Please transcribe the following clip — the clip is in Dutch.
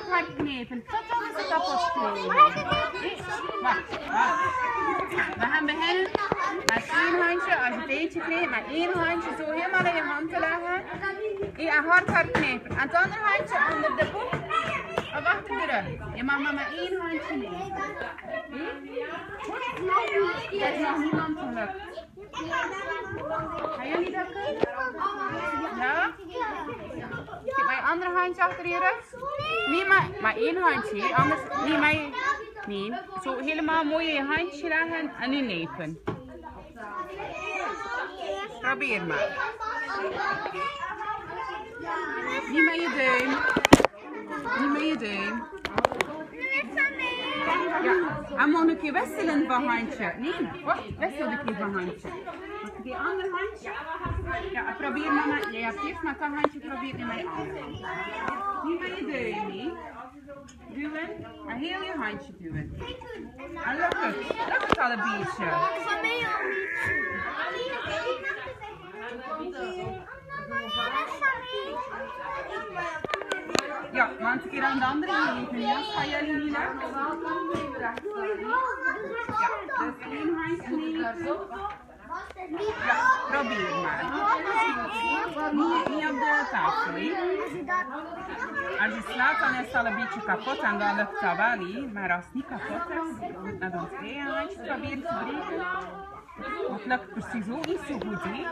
Hard knepen, tot alles is kapot kneden. Wacht. We gaan beginnen met één handje, als je het eentje kneept, met één handje zo helemaal in je hand te leggen. En hard knepen. En het andere handje onder de boek of achter de rug. Je mag maar met één handje nemen. Dat is nog niemand gelukt. Gaan jullie dat kunnen? Ja? Zit maar je andere handje achter je rug? Nee, maar één handje. Anders, nee, zo helemaal mooi in je handje leggen en nu nepen. Probeer maar. Niet met je duim. Niet met je duim. Ja, en moet een keer wisselen van handje. Nee, wacht, wissel een keer van handje. Die andere handje. Ja, probeer maar met, je hebt eerst met dat handje, probeer niet met je andere. Niet met je duim, nee. Duwen, en heel je handje duwen. En lukt het al een beetje. Ja, maar een keer aan de andere geven. Ja, gaan jullie niet lukken? Ja, dus één handje nemen. Ja, probeer maar. Niet op de tafel, hè. Als je slaat, dan is het al een beetje kapot en dan lukt dat wel, hè. Maar als het niet kapot is, dan dan twee handjes proberen te breken. Dat lukt precies ook niet zo goed, hè.